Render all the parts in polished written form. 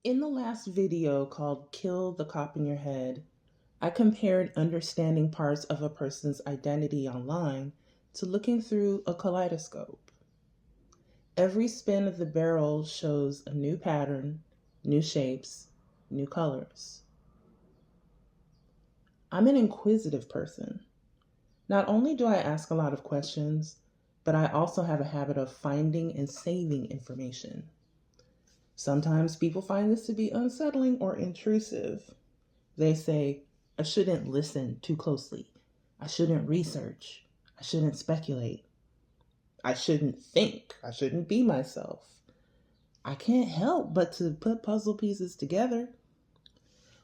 In the last video called Kill the Cop in Your Head, I compared understanding parts of a person's identity online to looking through a kaleidoscope. Every spin of the barrel shows a new pattern, new shapes, new colors. I'm an inquisitive person. Not only do I ask a lot of questions, but I also have a habit of finding and saving information. Sometimes people find this to be unsettling or intrusive. They say, I shouldn't listen too closely. I shouldn't research. I shouldn't speculate. I shouldn't think. I shouldn't be myself. I can't help but to put puzzle pieces together.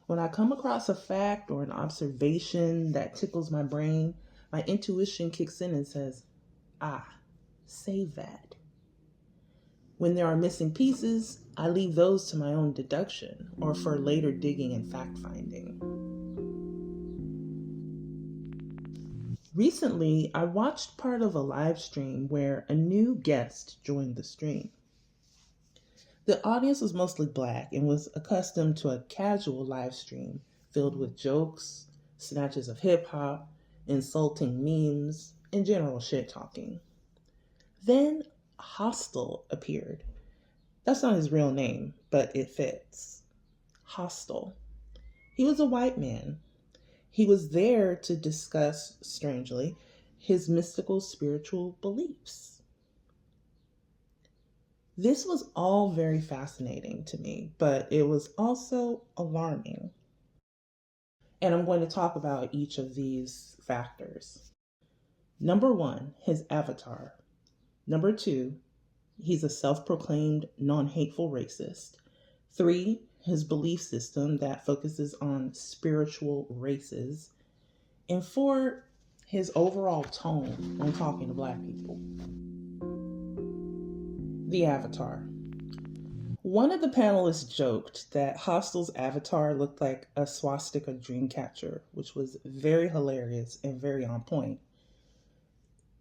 When I come across a fact or an observation that tickles my brain, my intuition kicks in and says, save that. When there are missing pieces, I leave those to my own deduction or for later digging and fact-finding. Recently, I watched part of a live stream where a new guest joined the stream. The audience was mostly Black and was accustomed to a casual live stream filled with jokes, snatches of hip-hop, insulting memes, and general shit-talking. Then Hostile appeared. That's not his real name, but it fits. Hostile. He was a white man. He was there to discuss, strangely, his mystical spiritual beliefs. This was all very fascinating to me, but it was also alarming. And I'm going to talk about each of these factors. Number 1, his avatar. Number 2, he's a self-proclaimed non-hateful racist. 3, his belief system that focuses on spiritual races. And 4, his overall tone when talking to Black people. The avatar. One of the panelists joked that Hostile's avatar looked like a swastika dream catcher, which was very hilarious and very on point.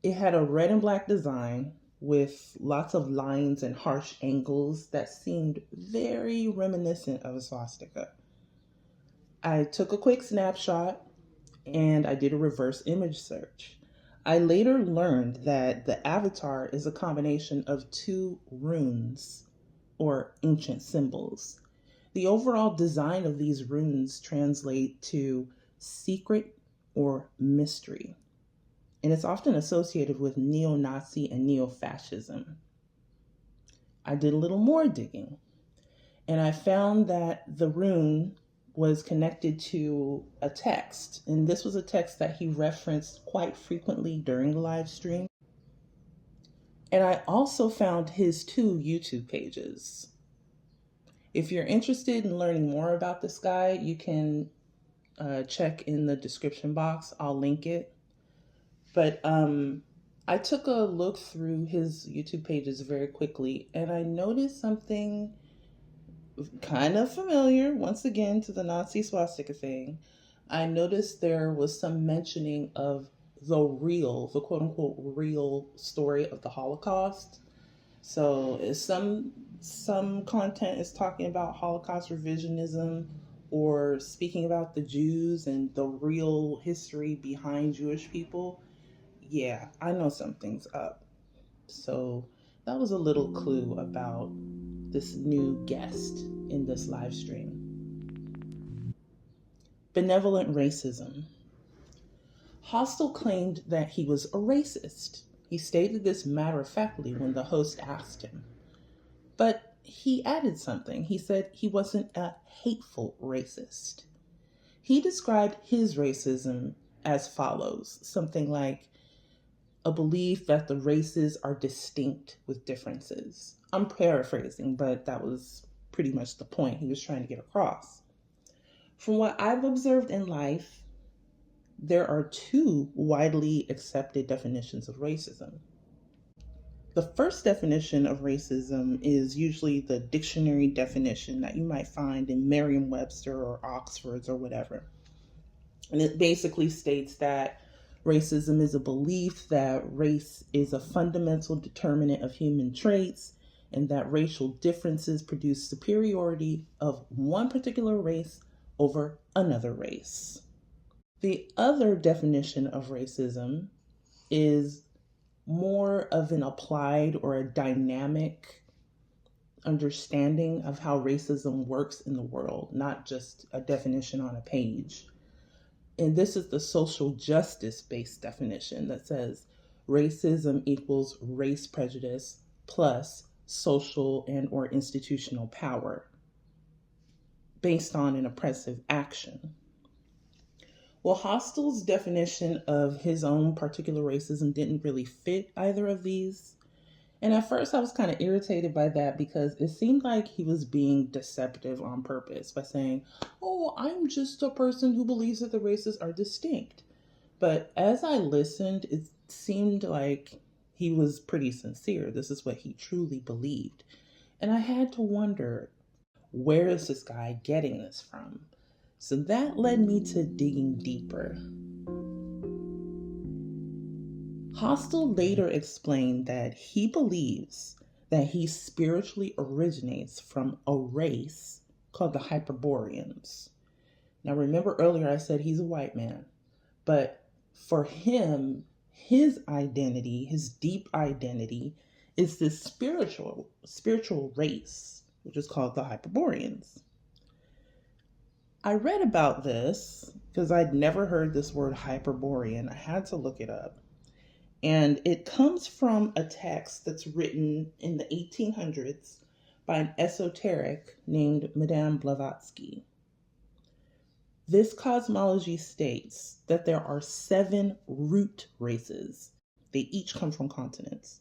It had a red and black design with lots of lines and harsh angles that seemed very reminiscent of a swastika. I took a quick snapshot and I did a reverse image search. I later learned that the avatar is a combination of 2 runes or ancient symbols. The overall design of these runes translate to secret or mystery, and it's often associated with neo-Nazi and neo-fascism. I did a little more digging, and I found that the rune was connected to a text, and this was a text that he referenced quite frequently during the live stream. And I also found his 2 YouTube pages. If you're interested in learning more about this guy, you can check in the description box. I'll link it. But I took a look through his YouTube pages very quickly, and I noticed something kind of familiar, once again, to the Nazi swastika thing. I noticed there was some mentioning of the quote unquote real story of the Holocaust. So some content is talking about Holocaust revisionism or speaking about the Jews and the real history behind Jewish people. Yeah, I know something's up. So that was a little clue about this new guest in this live stream. Benevolent racism. Hostile claimed that he was a racist. He stated this matter-of-factly when the host asked him. But he added something. He said he wasn't a hateful racist. He described his racism as follows, something like a belief that the races are distinct with differences. I'm paraphrasing, but that was pretty much the point he was trying to get across. From what I've observed in life, there are 2 widely accepted definitions of racism. The first definition of racism is usually the dictionary definition that you might find in Merriam-Webster or Oxford's or whatever. And it basically states that racism is a belief that race is a fundamental determinant of human traits and that racial differences produce superiority of one particular race over another race. The other definition of racism is more of an applied or a dynamic understanding of how racism works in the world, not just a definition on a page. And this is the social justice based definition that says racism equals race prejudice plus social and or institutional power based on an oppressive action. Well, Hostel's definition of his own particular racism didn't really fit either of these. And at first, I was kind of irritated by that because it seemed like he was being deceptive on purpose by saying, "Oh, I'm just a person who believes that the races are distinct." But as I listened, it seemed like he was pretty sincere. This is what he truly believed. And I had to wonder, where is this guy getting this from? So that led me to digging deeper. Hostel later explained that he believes that he spiritually originates from a race called the Hyperboreans. Now, remember earlier I said he's a white man, but for him, his identity, his deep identity, is this spiritual race, which is called the Hyperboreans. I read about this because I'd never heard this word Hyperborean. I had to look it up. And it comes from a text that's written in the 1800s by an esoteric named Madame Blavatsky. This cosmology states that there are 7 root races. They each come from continents.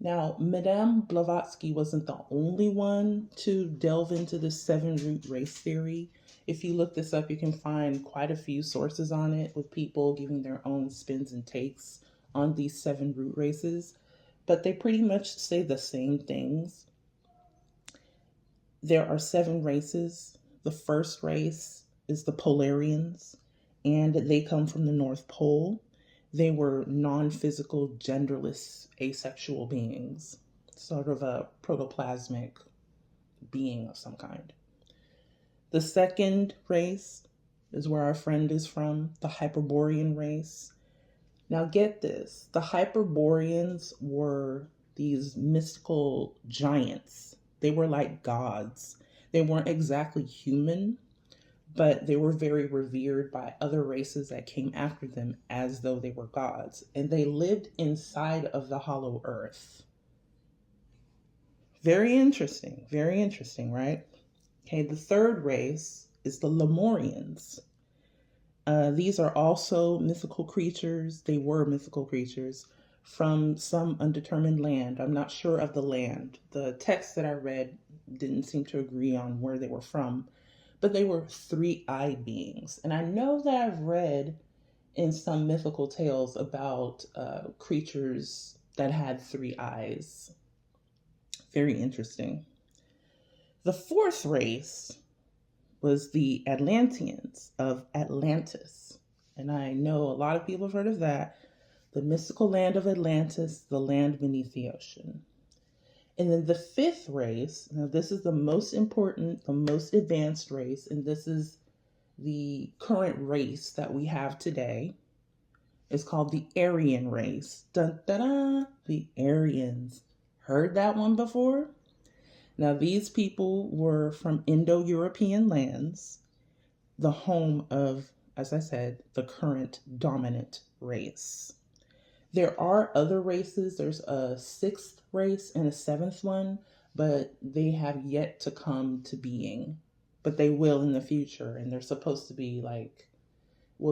Now, Madame Blavatsky wasn't the only one to delve into the 7 root race theory. If you look this up, you can find quite a few sources on it with people giving their own spins and takes on these 7 root races, but they pretty much say the same things. There are 7 races. The first race is the Polarians, and they come from the North Pole. They were non-physical, genderless, asexual beings, sort of a protoplasmic being of some kind. The second race is where our friend is from, the Hyperborean race. Now get this, the Hyperboreans were these mystical giants. They were like gods. They weren't exactly human, but they were very revered by other races that came after them as though they were gods. And they lived inside of the hollow earth. Very interesting, right? Okay, the third race is the Lemurians. These are also mythical creatures. They were mythical creatures from some undetermined land. I'm not sure of the land. The text that I read didn't seem to agree on where they were from, but they were 3-eyed beings. And I know that I've read in some mythical tales about creatures that had 3 eyes. Very interesting. The fourth race was the Atlanteans of Atlantis. And I know a lot of people have heard of that. The mystical land of Atlantis, the land beneath the ocean. And then the fifth race, now this is the most important, the most advanced race, and this is the current race that we have today. It's called the Aryan race. Dun, dun, dun, the Aryans. Heard that one before? Now, these people were from Indo-European lands, the home of, as I said, the current dominant race. There are other races. There's a 6th race and a 7th one, but they have yet to come to being. But they will in the future, and they're supposed to be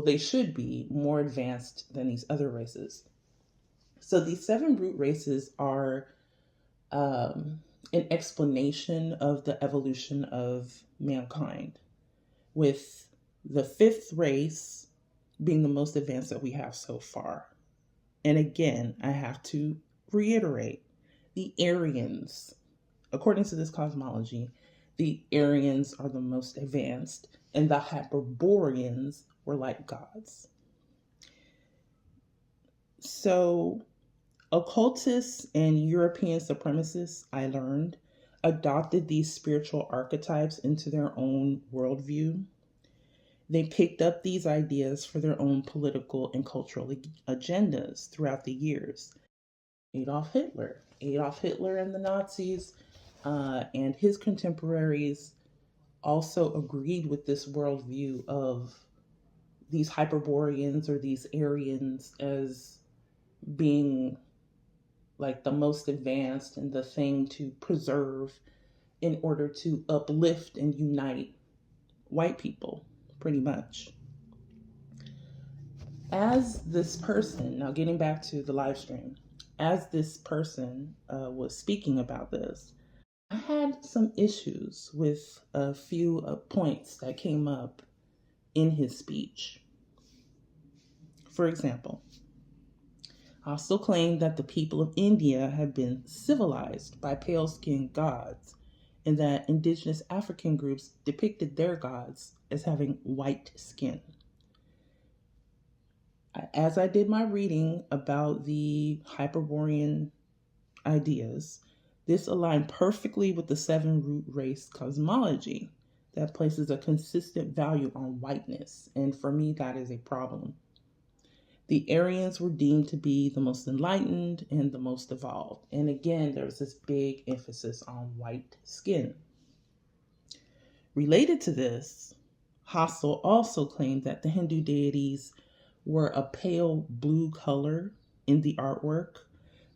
they should be more advanced than these other races. So these 7 root races are an explanation of the evolution of mankind, with the 5th race being the most advanced that we have so far. And again, I have to reiterate, the Aryans, according to this cosmology, the Aryans are the most advanced, and the Hyperboreans were like gods. So Occultists and European supremacists, I learned, adopted these spiritual archetypes into their own worldview. They picked up these ideas for their own political and cultural agendas throughout the years. Adolf Hitler and the Nazis and his contemporaries also agreed with this worldview of these Hyperboreans or these Aryans as being like the most advanced and the thing to preserve in order to uplift and unite white people, pretty much. As this person, now getting back to the live stream, as this person was speaking about this, I had some issues with a few points that came up in his speech. For example, Hostel claimed that the people of India had been civilized by pale skinned gods and that indigenous African groups depicted their gods as having white skin. As I did my reading about the Hyperborean ideas, this aligned perfectly with the seven root race cosmology that places a consistent value on whiteness, and for me, that is a problem. The Aryans were deemed to be the most enlightened and the most evolved. And again, there was this big emphasis on white skin. Related to this, Hostel also claimed that the Hindu deities were a pale blue color in the artwork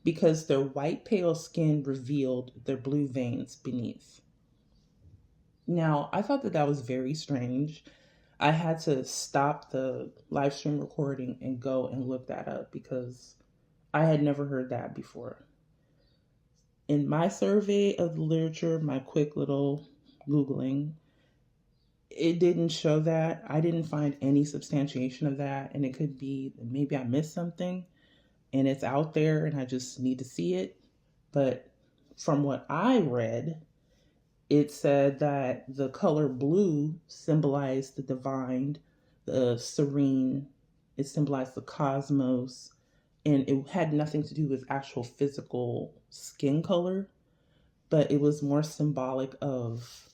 because their white pale skin revealed their blue veins beneath. Now, I thought that was very strange. I had to stop the live stream recording and go and look that up because I had never heard that before. In my survey of the literature, my quick little Googling, it didn't show that. I didn't find any substantiation of that. And it could be maybe I missed something and it's out there and I just need to see it. But from what I read, it said that the color blue symbolized the divine, the serene, it symbolized the cosmos, and it had nothing to do with actual physical skin color, but it was more symbolic of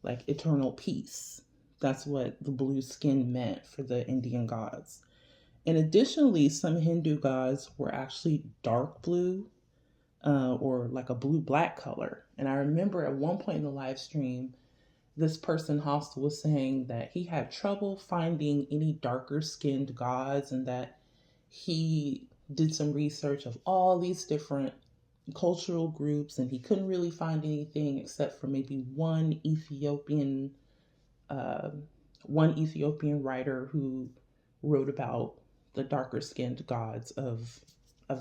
like eternal peace. That's what the blue skin meant for the Indian gods. And additionally, some Hindu gods were actually dark blue or like a blue black color. And I remember at one point in the live stream, this person Hostel was saying that he had trouble finding any darker skinned gods and that he did some research of all these different cultural groups and he couldn't really find anything except for maybe uh, one Ethiopian writer who wrote about the darker skinned gods of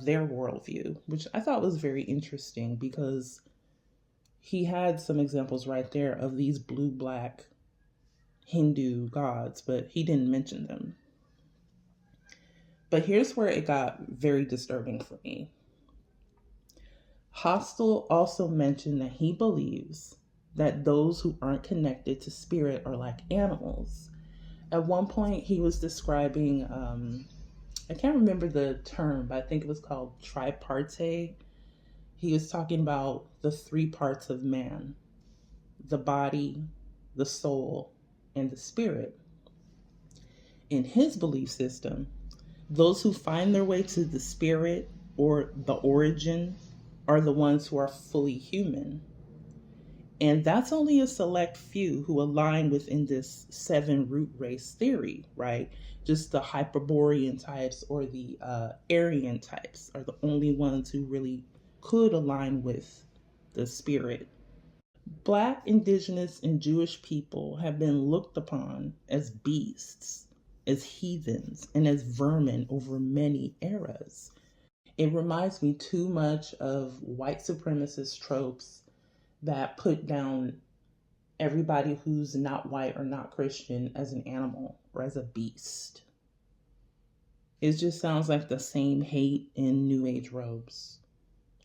their worldview, which I thought was very interesting because he had some examples right there of these blue black Hindu gods, but he didn't mention them. But here's where it got very disturbing for me. Hostel also mentioned that he believes that those who aren't connected to spirit are like animals. At one point, he was describing, I can't remember the term, but I think it was called tripartite. He was talking about the three parts of man: the body, the soul, and the spirit. In his belief system, those who find their way to the spirit or the origin are the ones who are fully human. And that's only a select few who align within this seven root race theory, right? Just the Hyperborean types or the Aryan types are the only ones who really could align with the spirit. Black, indigenous, and Jewish people have been looked upon as beasts, as heathens, and as vermin over many eras. It reminds me too much of white supremacist tropes that put down everybody who's not white or not Christian as an animal or as a beast. It just sounds like the same hate in New Age robes,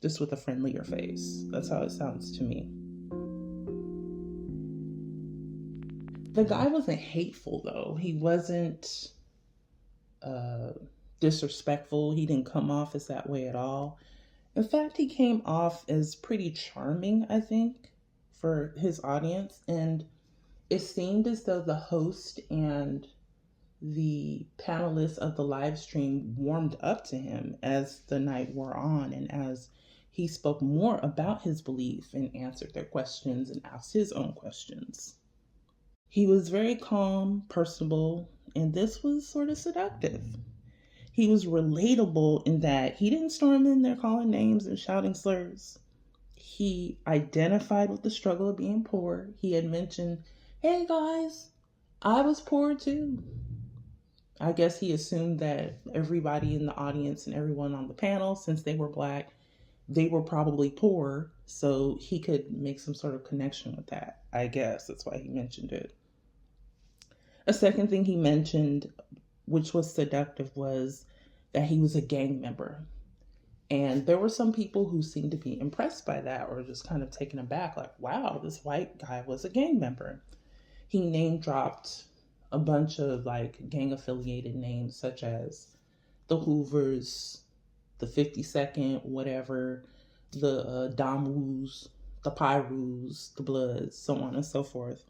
just with a friendlier face. That's how it sounds to me. The guy wasn't hateful though. He wasn't disrespectful. He didn't come off as that way at all. In fact, he came off as pretty charming, I think, for his audience. And it seemed as though the host and the panelists of the live stream warmed up to him as the night wore on and as he spoke more about his belief and answered their questions and asked his own questions. He was very calm, personable, and this was sort of seductive. He was relatable in that he didn't storm in there calling names and shouting slurs. He identified with the struggle of being poor. He had mentioned, hey guys, I was poor too. I guess he assumed that everybody in the audience and everyone on the panel, since they were black, they were probably poor. So he could make some sort of connection with that. I guess that's why he mentioned it. A second thing he mentioned, which was seductive, was that he was a gang member. And there were some people who seemed to be impressed by that or just kind of taken aback, like, wow, this white guy was a gang member. He name dropped a bunch of like gang affiliated names, such as the Hoovers, the 52nd, whatever, the Damus, the Pyrus, the Bloods, so on and so forth.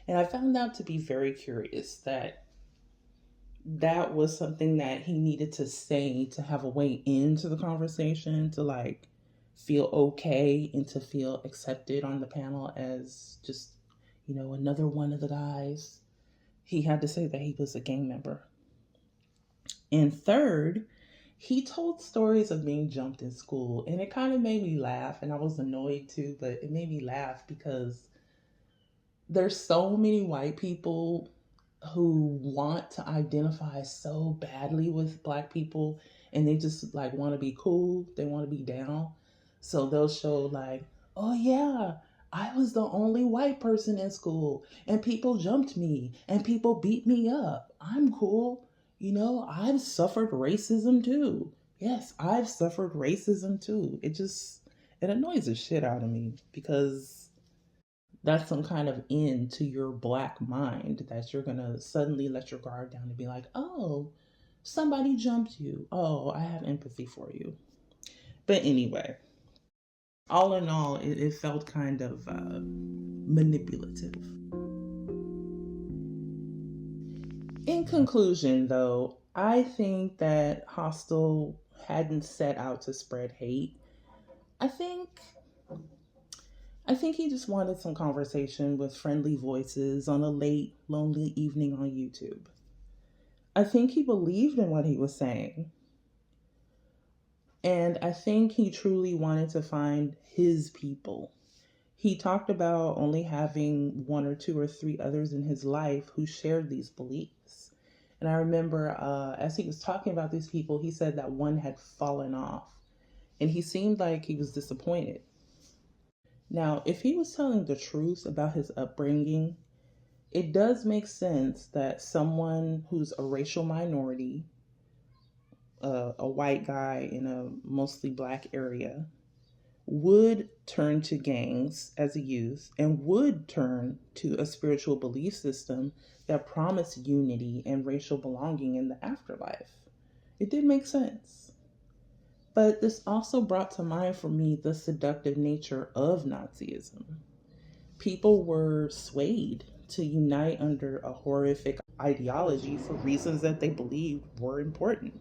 And I found out to be very curious that that was something that he needed to say to have a way into the conversation, to like feel okay and to feel accepted on the panel as just, another one of the guys. He had to say that he was a gang member. And third, he told stories of being jumped in school, and it kind of made me laugh, and I was annoyed too, but it made me laugh because there's so many white people who want to identify so badly with black people, and they just like want to be cool, they want to be down. So they'll show like, oh yeah, I was the only white person in school and people jumped me and people beat me up. I'm cool. I've suffered racism too. Yes, I've suffered racism too. It annoys the shit out of me because that's some kind of end to your black mind that you're gonna suddenly let your guard down and be like, oh, somebody jumped you. Oh, I have empathy for you. But anyway, all in all, it felt kind of manipulative. In conclusion, though, I think that Hostel hadn't set out to spread hate. I think I think he just wanted some conversation with friendly voices on a late, lonely evening on YouTube. I think he believed in what he was saying. And I think he truly wanted to find his people. He talked about only having one or two or three others in his life who shared these beliefs. And I remember as he was talking about these people, he said that one had fallen off. And he seemed like he was disappointed. Now, if he was telling the truth about his upbringing, it does make sense that someone who's a racial minority, a white guy in a mostly black area, would turn to gangs as a youth and would turn to a spiritual belief system that promised unity and racial belonging in the afterlife. It did make sense. But this also brought to mind for me the seductive nature of Nazism. People were swayed to unite under a horrific ideology for reasons that they believed were important.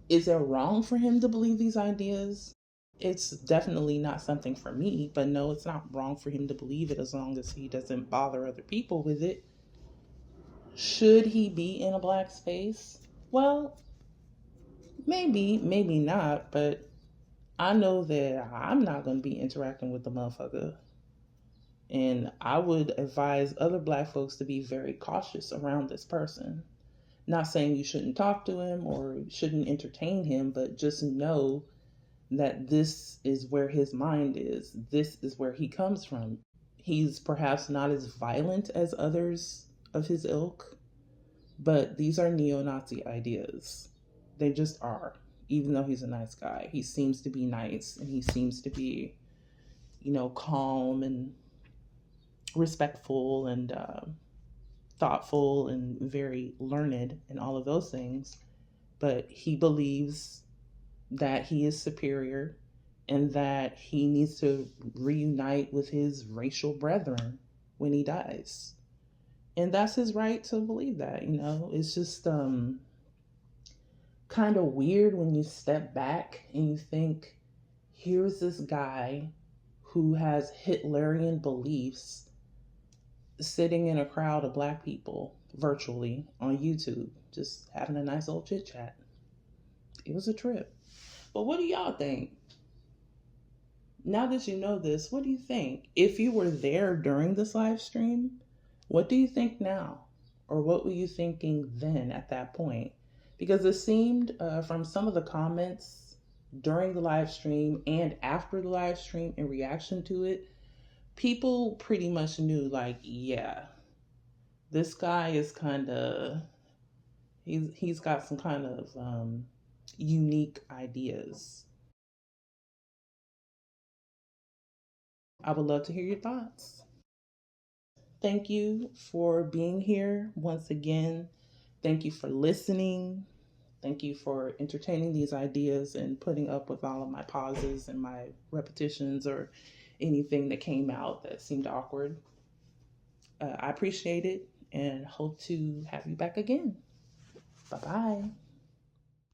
Is it wrong for him to believe these ideas? It's definitely not something for me, but no, it's not wrong for him to believe it as long as he doesn't bother other people with it. Should he be in a black space? Well, maybe, maybe not, but I know that I'm not going to be interacting with the motherfucker. And I would advise other black folks to be very cautious around this person. Not saying you shouldn't talk to him or shouldn't entertain him, but just know that this is where his mind is. This is where he comes from. He's perhaps not as violent as others of his ilk, but these are neo Nazi ideas. They just are. Even though he's a nice guy, he seems to be nice and he seems to be, calm and respectful and thoughtful and very learned and all of those things. but he believes that he is superior and that he needs to reunite with his racial brethren when he dies. And that's his right to believe that, you know. It's just kind of weird when you step back and you think, here's this guy who has Hitlerian beliefs sitting in a crowd of black people virtually on YouTube, just having a nice old chit chat. It was a trip. But what do y'all think? Now that you know this, what do you think? If you were there during this live stream, what do you think now? Or what were you thinking then at that point? Because it seemed from some of the comments during the live stream and after the live stream in reaction to it, people pretty much knew, like, yeah, this guy is kind of, he's got some kind of unique ideas. I would love to hear your thoughts. Thank you for being here once again. Thank you for listening. Thank you for entertaining these ideas and putting up with all of my pauses and my repetitions or anything that came out that seemed awkward. I appreciate it and hope to have you back again. Bye bye.